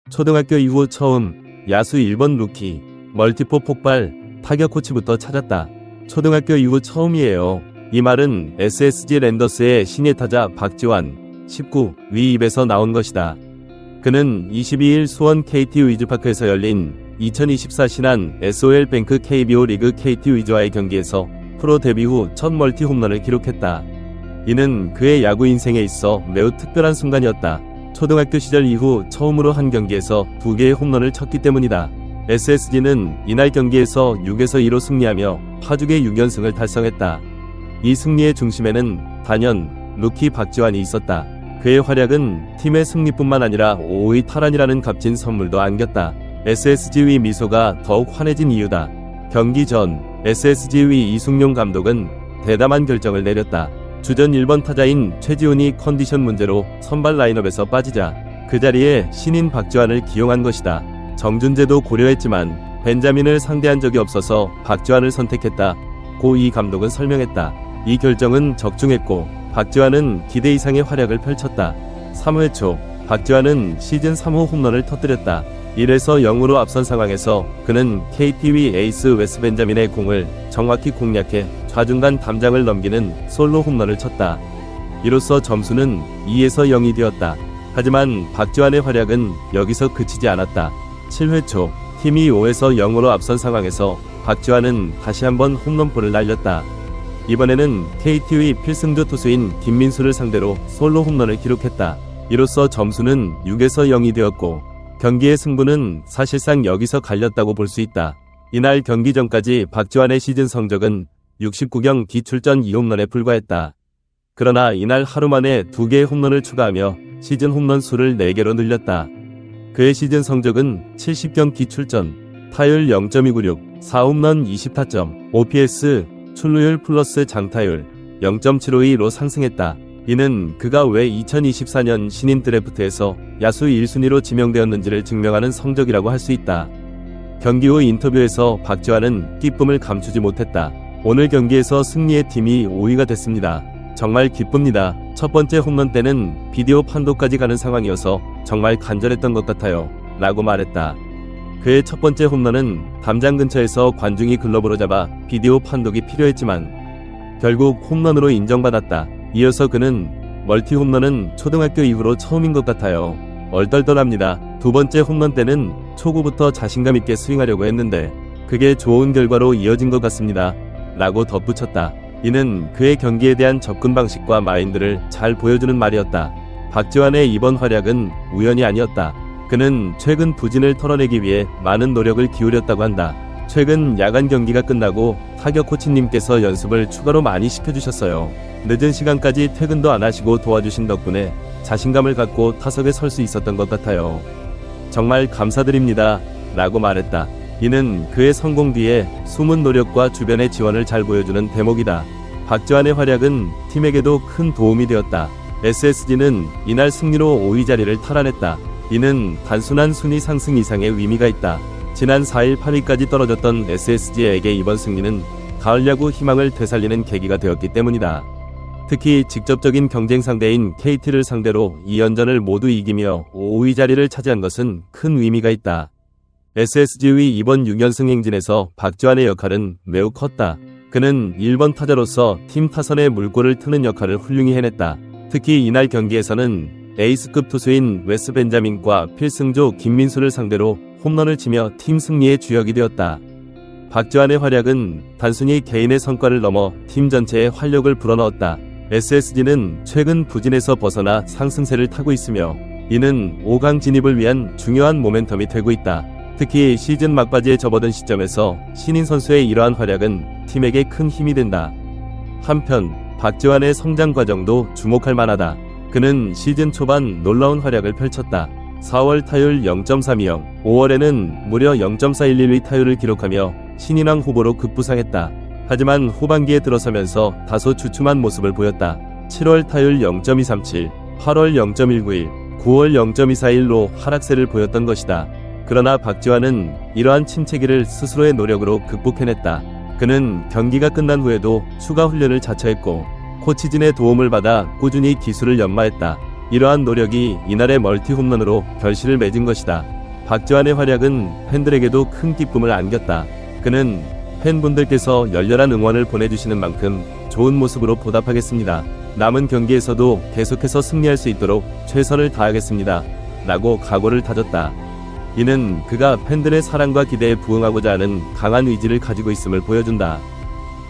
초등학교 이후 처음 야수 1번 루키, 멀티포 폭발, 타격 코치부터 찾았다. 초등학교 이후 처음이에요. 이 말은 SSG 랜더스의 신예 타자 박지환 19위 입에서 나온 것이다. 그는 22일 수원 KT 위즈파크에서 열린 2024 신한 SOL뱅크 KBO 리그 KT 위즈와의 경기에서 프로 데뷔 후 첫 멀티 홈런을 기록했다. 이는 그의 야구 인생에 있어 매우 특별한 순간이었다. 초등학교 시절 이후 처음으로 한 경기에서 2개의 홈런을 쳤기 때문이다. SSG는 이날 경기에서 6에서 2로 승리하며 파죽의 6연승을 달성했다. 이 승리의 중심에는 단연 루키 박지환이 있었다. 그의 활약은 팀의 승리뿐만 아니라 5위 탈환이라는 값진 선물도 안겼다. SSG의 미소가 더욱 환해진 이유다. 경기 전 SSG의 이승용 감독은 대담한 결정을 내렸다. 주전 1번 타자인 최지훈이 컨디션 문제로 선발 라인업에서 빠지자 그 자리에 신인 박지환을 기용한 것이다. 정준재도 고려했지만 벤자민을 상대한 적이 없어서 박지환을 선택했다. 고 이 감독은 설명했다. 이 결정은 적중했고 박지환은 기대 이상의 활약을 펼쳤다. 3회 초 박지환은 시즌 3호 홈런을 터뜨렸다. 1에서 0으로 앞선 상황에서 그는 KT의 에이스 웨스 벤자민의 공을 정확히 공략해 좌중간 담장을 넘기는 솔로 홈런을 쳤다. 이로써 점수는 2에서 0이 되었다. 하지만 박지환의 활약은 여기서 그치지 않았다. 7회 초 팀이 5에서 0으로 앞선 상황에서 박지환은 다시 한번 홈런볼을 날렸다. 이번에는 KT의 필승조 투수인 김민수를 상대로 솔로 홈런을 기록했다. 이로써 점수는 6에서 0이 되었고 경기의 승부는 사실상 여기서 갈렸다고 볼 수 있다. 이날 경기 전까지 박지환의 시즌 성적은 69경기 출전 2홈런에 불과했다. 그러나 이날 하루 만에 2개의 홈런을 추가하며 시즌 홈런 수를 4개로 늘렸다. 그의 시즌 성적은 70경기 출전, 타율 0.296, 4홈런 20타점, OPS, 출루율 플러스 장타율 0.752로 상승했다. 이는 그가 왜 2024년 신인 드래프트에서 야수 1순위로 지명되었는지를 증명하는 성적이라고 할 수 있다. 경기 후 인터뷰에서 박지환은 기쁨을 감추지 못했다. 오늘 경기에서 승리의 팀이 5위가 됐습니다. 정말 기쁩니다. 첫 번째 홈런 때는 비디오 판도까지 가는 상황이어서 정말 간절했던 것 같아요. 라고 말했다. 그의 첫 번째 홈런은 담장 근처에서 관중이 글러브로 잡아 비디오 판독이 필요했지만 결국 홈런으로 인정받았다. 이어서 그는 멀티 홈런은 초등학교 이후로 처음인 것 같아요. 얼떨떨합니다. 두 번째 홈런 때는 초구부터 자신감 있게 스윙하려고 했는데 그게 좋은 결과로 이어진 것 같습니다. 라고 덧붙였다. 이는 그의 경기에 대한 접근 방식과 마인드를 잘 보여주는 말이었다. 박지환의 이번 활약은 우연이 아니었다. 그는 최근 부진을 털어내기 위해 많은 노력을 기울였다고 한다. 최근 야간 경기가 끝나고 타격 코치님께서 연습을 추가로 많이 시켜주셨어요. 늦은 시간까지 퇴근도 안 하시고 도와주신 덕분에 자신감을 갖고 타석에 설 수 있었던 것 같아요. 정말 감사드립니다. 라고 말했다. 이는 그의 성공 뒤에 숨은 노력과 주변의 지원을 잘 보여주는 대목이다. 박지환의 활약은 팀에게도 큰 도움이 되었다. SSG는 이날 승리로 5위 자리를 탈환했다. 이는 단순한 순위 상승 이상의 의미가 있다. 지난 4일 8위까지 떨어졌던 SSG에게 이번 승리는 가을 야구 희망을 되살리는 계기가 되었기 때문이다. 특히 직접적인 경쟁 상대인 KT를 상대로 2연전을 모두 이기며 5위 자리를 차지한 것은 큰 의미가 있다. SSG의 이번 6연승 행진에서 박지환의 역할은 매우 컸다. 그는 1번 타자로서 팀 타선의 물꼬를 트는 역할을 훌륭히 해냈다. 특히 이날 경기에서는 에이스급 투수인 웨스 벤자민과 필승조 김민수를 상대로 홈런을 치며 팀 승리의 주역이 되었다. 박지환의 활약은 단순히 개인의 성과를 넘어 팀 전체의 활력을 불어넣었다. SSG는 최근 부진에서 벗어나 상승세를 타고 있으며 이는 5강 진입을 위한 중요한 모멘텀이 되고 있다. 특히 시즌 막바지에 접어든 시점에서 신인 선수의 이러한 활약은 팀에게 큰 힘이 된다. 한편 박지환의 성장 과정도 주목할 만하다. 그는 시즌 초반 놀라운 활약을 펼쳤다. 4월 타율 0.320, 5월에는 무려 0.411의 타율을 기록하며 신인왕 후보로 급부상했다. 하지만 후반기에 들어서면서 다소 주춤한 모습을 보였다. 7월 타율 0.237, 8월 0.191, 9월 0.241로 하락세를 보였던 것이다. 그러나 박지환은 이러한 침체기를 스스로의 노력으로 극복해냈다. 그는 경기가 끝난 후에도 추가 훈련을 자처했고 코치진의 도움을 받아 꾸준히 기술을 연마했다. 이러한 노력이 이날의 멀티 홈런으로 결실을 맺은 것이다. 박지환의 활약은 팬들에게도 큰 기쁨을 안겼다. 그는 팬분들께서 열렬한 응원을 보내주시는 만큼 좋은 모습으로 보답하겠습니다. 남은 경기에서도 계속해서 승리할 수 있도록 최선을 다하겠습니다. 라고 각오를 다졌다. 이는 그가 팬들의 사랑과 기대에 부응하고자 하는 강한 의지를 가지고 있음을 보여준다.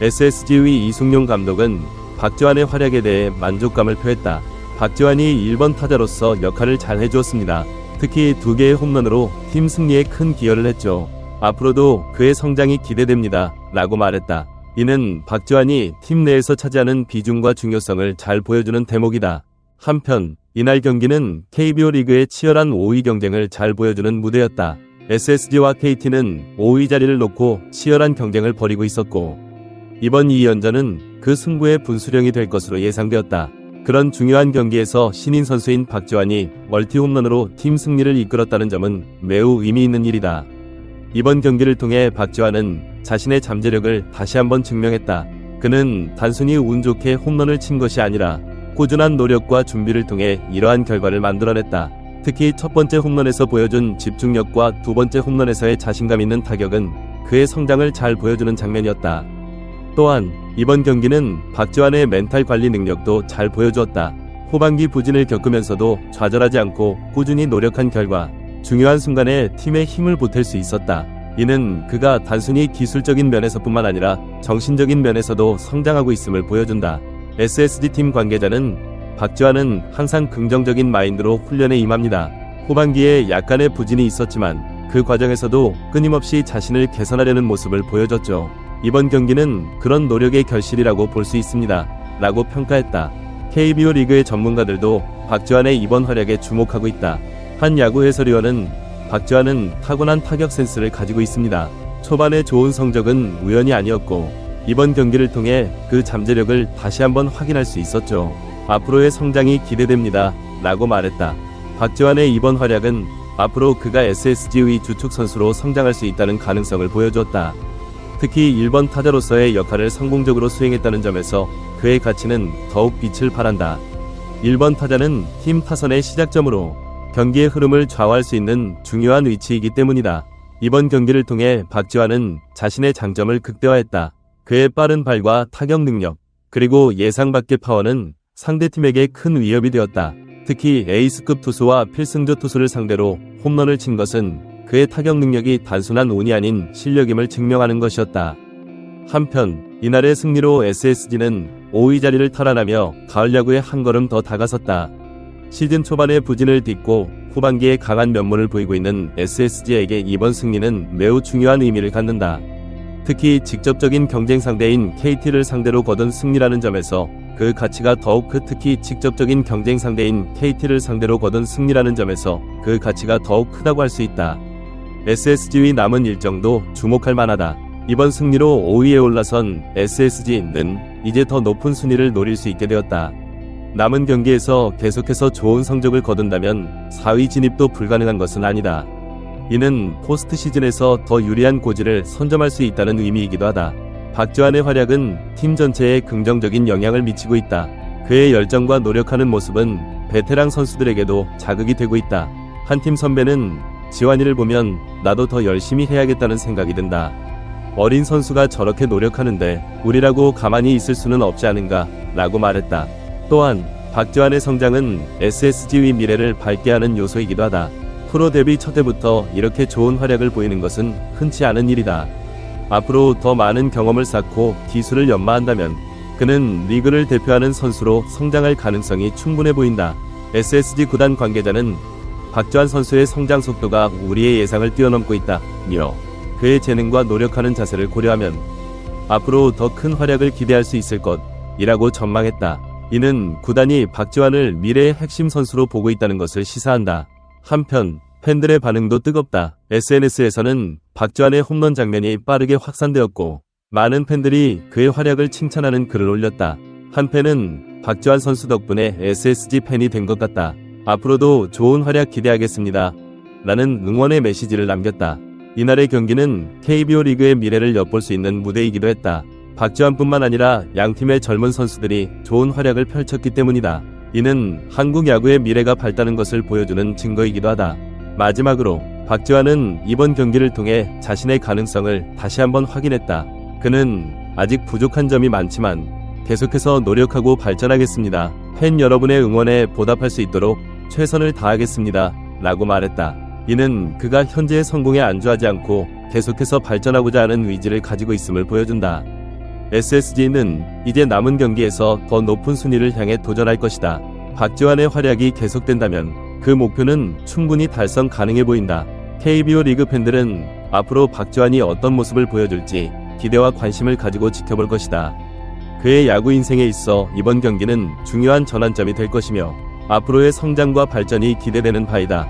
SSG의 이승용 감독은 박지환의 활약에 대해 만족감을 표했다. 박지환이 1번 타자로서 역할을 잘 해주었습니다. 특히 2개의 홈런으로 팀 승리에 큰 기여를 했죠. 앞으로도 그의 성장이 기대됩니다. 라고 말했다. 이는 박지환이 팀 내에서 차지하는 비중과 중요성을 잘 보여주는 대목이다. 한편 이날 경기는 KBO 리그의 치열한 5위 경쟁을 잘 보여주는 무대였다. SSG와 KT는 5위 자리를 놓고 치열한 경쟁을 벌이고 있었고 이번 2연전은 그 승부의 분수령이 될 것으로 예상되었다. 그런 중요한 경기에서 신인 선수인 박지환이 멀티 홈런으로 팀 승리를 이끌었다는 점은 매우 의미 있는 일이다. 이번 경기를 통해 박지환은 자신의 잠재력을 다시 한번 증명했다. 그는 단순히 운 좋게 홈런을 친 것이 아니라 꾸준한 노력과 준비를 통해 이러한 결과를 만들어냈다. 특히 첫 번째 홈런에서 보여준 집중력과 두 번째 홈런에서의 자신감 있는 타격은 그의 성장을 잘 보여주는 장면이었다. 또한 이번 경기는 박지환의 멘탈 관리 능력도 잘 보여주었다. 후반기 부진을 겪으면서도 좌절하지 않고 꾸준히 노력한 결과 중요한 순간에 팀에 힘을 보탤 수 있었다. 이는 그가 단순히 기술적인 면에서뿐만 아니라 정신적인 면에서도 성장하고 있음을 보여준다. SSG 팀 관계자는 박지환은 항상 긍정적인 마인드로 훈련에 임합니다. 후반기에 약간의 부진이 있었지만 그 과정에서도 끊임없이 자신을 개선하려는 모습을 보여줬죠. 이번 경기는 그런 노력의 결실이라고 볼 수 있습니다. 라고 평가했다. KBO 리그의 전문가들도 박지환의 이번 활약에 주목하고 있다. 한 야구 해설위원은 박지환은 타고난 타격 센스를 가지고 있습니다. 초반의 좋은 성적은 우연이 아니었고 이번 경기를 통해 그 잠재력을 다시 한번 확인할 수 있었죠. 앞으로의 성장이 기대됩니다. 라고 말했다. 박지환의 이번 활약은 앞으로 그가 SSG의 주축 선수로 성장할 수 있다는 가능성을 보여주었다. 특히 1번 타자로서의 역할을 성공적으로 수행했다는 점에서 그의 가치는 더욱 빛을 발한다. 1번 타자는 팀 타선의 시작점으로 경기의 흐름을 좌우할 수 있는 중요한 위치이기 때문이다. 이번 경기를 통해 박지환은 자신의 장점을 극대화했다. 그의 빠른 발과 타격 능력, 그리고 예상 밖의 파워는 상대팀에게 큰 위협이 되었다. 특히 에이스급 투수와 필승조 투수를 상대로 홈런을 친 것은 그의 타격 능력이 단순한 운이 아닌 실력임을 증명하는 것이었다. 한편 이날의 승리로 SSG는 5위 자리를 탈환하며 가을 야구에 한 걸음 더 다가섰다. 시즌 초반의 부진을 딛고 후반기에 강한 면모를 보이고 있는 SSG에게 이번 승리는 매우 중요한 의미를 갖는다. 특히 직접적인 경쟁 상대인 KT를 상대로 거둔 승리라는 점에서 그 가치가 더욱 특히 직접적인 경쟁 상대인 KT를 상대로 거둔 승리라는 점에서 그 가치가 더욱 크다고 할 수 있다. SSG의 남은 일정도 주목할 만하다. 이번 승리로 5위에 올라선 SSG는 이제 더 높은 순위를 노릴 수 있게 되었다. 남은 경기에서 계속해서 좋은 성적을 거둔다면 4위 진입도 불가능한 것은 아니다. 이는 포스트 시즌에서 더 유리한 고지를 선점할 수 있다는 의미이기도 하다. 박지환의 활약은 팀 전체에 긍정적인 영향을 미치고 있다. 그의 열정과 노력하는 모습은 베테랑 선수들에게도 자극이 되고 있다. 한 팀 선배는 지환이를 보면 나도 더 열심히 해야겠다는 생각이 든다. 어린 선수가 저렇게 노력하는데 우리라고 가만히 있을 수는 없지 않은가 라고 말했다. 또한 박지환의 성장은 SSG의 미래를 밝게 하는 요소이기도 하다. 프로 데뷔 첫 해부터 이렇게 좋은 활약을 보이는 것은 흔치 않은 일이다. 앞으로 더 많은 경험을 쌓고 기술을 연마한다면 그는 리그를 대표하는 선수로 성장할 가능성이 충분해 보인다. SSG 구단 관계자는 박지환 선수의 성장 속도가 우리의 예상을 뛰어넘고 있다며 그의 재능과 노력하는 자세를 고려하면 앞으로 더 큰 활약을 기대할 수 있을 것이라고 전망했다. 이는 구단이 박지환을 미래의 핵심 선수로 보고 있다는 것을 시사한다. 한편 팬들의 반응도 뜨겁다. SNS에서는 박지환의 홈런 장면이 빠르게 확산되었고 많은 팬들이 그의 활약을 칭찬하는 글을 올렸다. 한 팬은 박지환 선수 덕분에 SSG 팬이 된 것 같다. 앞으로도 좋은 활약 기대하겠습니다. 라는 응원의 메시지를 남겼다. 이날의 경기는 KBO 리그의 미래를 엿볼 수 있는 무대이기도 했다. 박지환뿐만 아니라 양팀의 젊은 선수들이 좋은 활약을 펼쳤기 때문이다. 이는 한국 야구의 미래가 밝다는 것을 보여주는 증거이기도 하다. 마지막으로 박지환은 이번 경기를 통해 자신의 가능성을 다시 한번 확인했다. 그는 아직 부족한 점이 많지만 계속해서 노력하고 발전하겠습니다. 팬 여러분의 응원에 보답할 수 있도록 최선을 다하겠습니다. 라고 말했다. 이는 그가 현재의 성공에 안주하지 않고 계속해서 발전하고자 하는 의지를 가지고 있음을 보여준다. SSG는 이제 남은 경기에서 더 높은 순위를 향해 도전할 것이다. 박지환의 활약이 계속된다면 그 목표는 충분히 달성 가능해 보인다. KBO 리그 팬들은 앞으로 박지환이 어떤 모습을 보여줄지 기대와 관심을 가지고 지켜볼 것이다. 그의 야구 인생에 있어 이번 경기는 중요한 전환점이 될 것이며 앞으로의 성장과 발전이 기대되는 바이다.